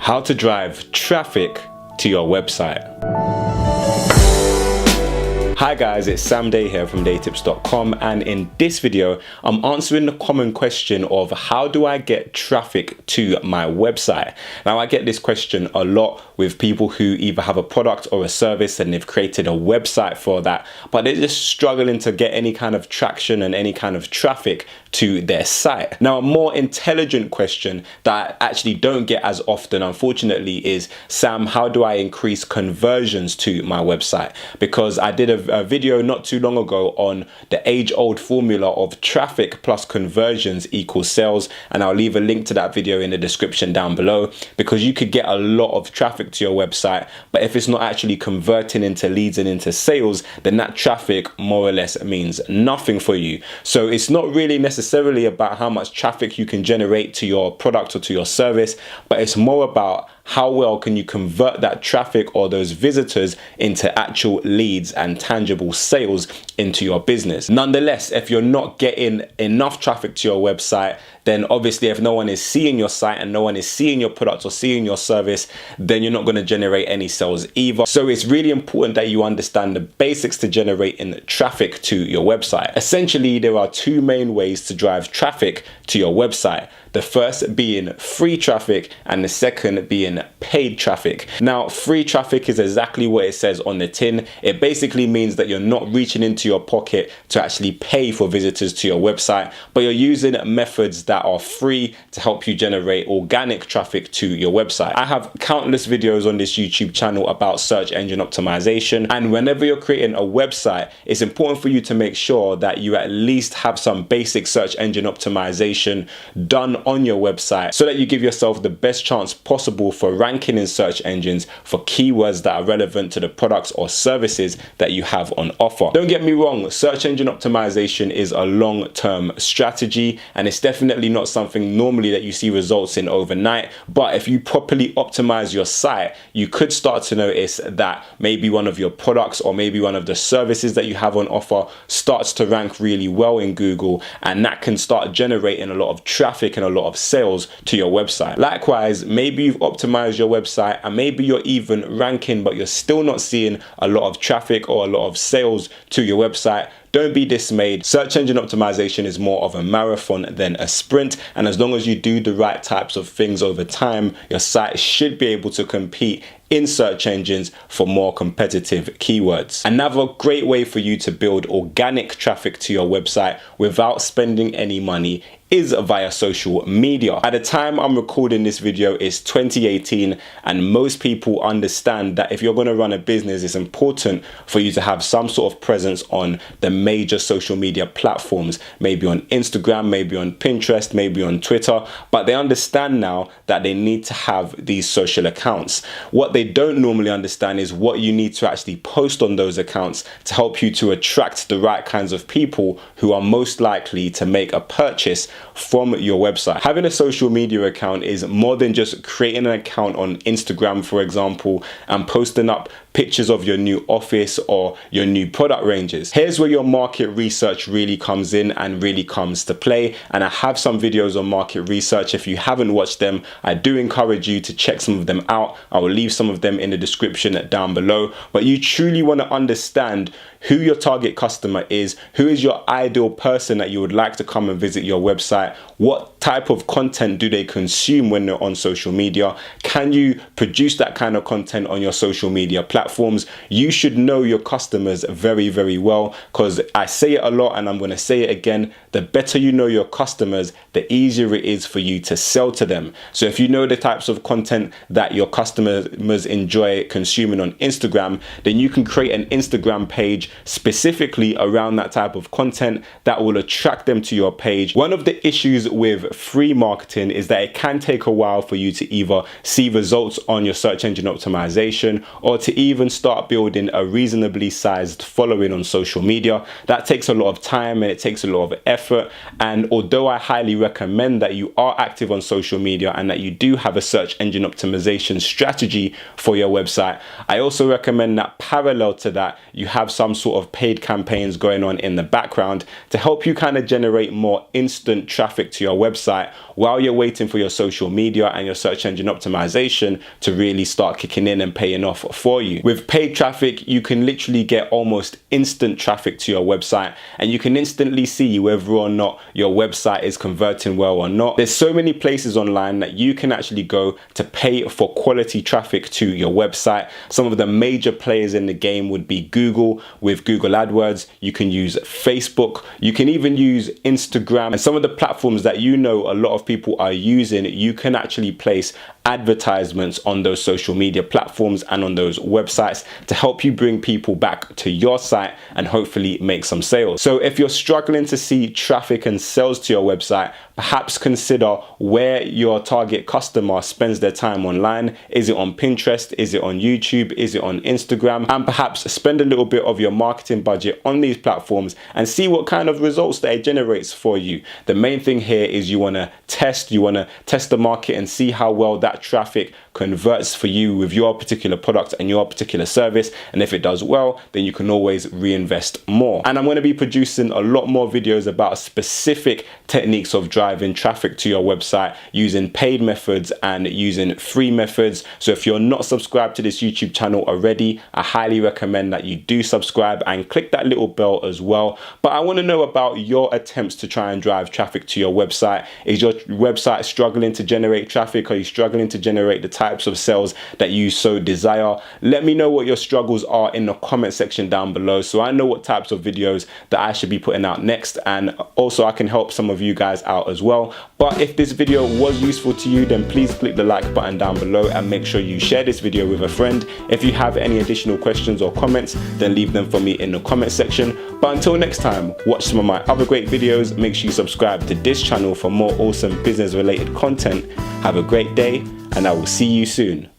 How to drive traffic to your website. Hi guys, it's Sam Day here from DeyTips.com, and in this video I'm answering the common question of how do I get traffic to my website. Now I get this question a lot with people who either have a product or a service and they've created a website for that, but they're just struggling to get any kind of traction and any kind of traffic to their site. Now a more intelligent question that I actually don't get as often, unfortunately, is, Sam, how do I increase conversions to my website? Because I did a video not too long ago on the age-old formula of traffic plus conversions equals sales, and I'll leave a link to that video in the description down below, because you could get a lot of traffic to your website, but if it's not actually converting into leads and into sales, then that traffic more or less means nothing for you. So it's not really necessarily about how much traffic you can generate to your product or to your service, but it's more about how well can you convert that traffic or those visitors into actual leads and tangible sales into your business. Nonetheless, if you're not getting enough traffic to your website, then obviously if no one is seeing your site and no one is seeing your product or seeing your service, then you're not going to generate any sales either. So it's really important that you understand the basics to generating traffic to your website. Essentially, there are two main ways to drive traffic to your website. The first being free traffic and the second being paid traffic. Now, free traffic is exactly what it says on the tin. It basically means that you're not reaching into your pocket to actually pay for visitors to your website, but you're using methods that are free to help you generate organic traffic to your website. I have countless videos on this YouTube channel about search engine optimization, and whenever you're creating a website, it's important for you to make sure that you at least have some basic search engine optimization done on your website, so that you give yourself the best chance possible for ranking in search engines for keywords that are relevant to the products or services that you have on offer. Don't get me wrong, search engine optimization is a long-term strategy, and it's definitely not something normally that you see results in overnight, but if you properly optimize your site, you could start to notice that maybe one of your products or maybe one of the services that you have on offer starts to rank really well in Google, and that can start generating a lot of traffic and a lot of sales to your website. Likewise, maybe you've optimized your website and maybe you're even ranking, but you're still not seeing a lot of traffic or a lot of sales to your website. Don't be dismayed. Search engine optimization is more of a marathon than a sprint, and as long as you do the right types of things over time, your site should be able to compete in search engines for more competitive keywords. Another great way for you to build organic traffic to your website without spending any money is via social media. At the time I'm recording this video, it's 2018, and most people understand that if you're going to run a business, it's important for you to have some sort of presence on the major social media platforms, maybe on Instagram, maybe on Pinterest, maybe on Twitter, but they understand now that they need to have these social accounts. What they don't normally understand is what you need to actually post on those accounts to help you to attract the right kinds of people who are most likely to make a purchase from your website. Having a social media account is more than just creating an account on Instagram, for example, and posting up pictures of your new office or your new product ranges. Here's where your market research really comes in and really comes to play, and I have some videos on market research. If you haven't watched them, I do encourage you to check some of them out. I will leave some of them in the description down below, but you truly want to understand who your target customer is, who is your ideal person that you would like to come and visit your website, what type of content do they consume when they're on social media, can you produce that kind of content on your social media platforms. You should know your customers very, very well, because I say it a lot and I'm going to say it again, the better you know your customers, the easier it is for you to sell to them. So if you know the types of content that your customers enjoy consuming on Instagram, then you can create an Instagram page specifically around that type of content that will attract them to your page. One of the issues with free marketing is that it can take a while for you to either see results on your search engine optimization or to even start building a reasonably sized following on social media. That takes a lot of time and it takes a lot of effort. And although I highly recommend that you are active on social media and that you do have a search engine optimization strategy for your website, I also recommend that parallel to that, you have some sort of paid campaigns going on in the background to help you kind of generate more instant traffic to your website while you're waiting for your social media and your search engine optimization to really start kicking in and paying off for you. With paid traffic, you can literally get almost instant traffic to your website, and you can instantly see whether or not your website is converting well or not. There's so many places online that you can actually go to pay for quality traffic to your website. Some of the major players in the game would be Google with Google AdWords. You can use Facebook. You can even use Instagram, and some of the platforms that you know a lot of people are using, you can actually place advertisements on those social media platforms and on those websites to help you bring people back to your site and hopefully make some sales. So if you're struggling to see traffic and sales to your website, perhaps consider where your target customer spends their time online. Is it on Pinterest? Is it on YouTube? Is it on Instagram? And perhaps spend a little bit of your marketing budget on these platforms and see what kind of results that it generates for you. The main thing here is you want to test the market and see how well that traffic converts for you with your particular product and your particular service. And if it does well, then you can always reinvest more. And I'm going to be producing a lot more videos about specific techniques of driving traffic to your website using paid methods and using free methods. So if you're not subscribed to this YouTube channel already, I highly recommend that you do subscribe and click that little bell as well. But I want to know about your attempts to try and drive traffic to your website. Is your website struggling to generate traffic? Are you struggling to generate the types of sales that you so desire? Let me know what your struggles are in the comment section down below, so I know what types of videos that I should be putting out next, and also I can help some of you guys out as well. But if this video was useful to you, then please click the like button down below and make sure you share this video with a friend. If you have any additional questions or comments, then leave them for me in the comment section. But until next time, watch some of my other great videos. Make sure you subscribe to this channel for more awesome business related content. Have a great day, and I will see you soon.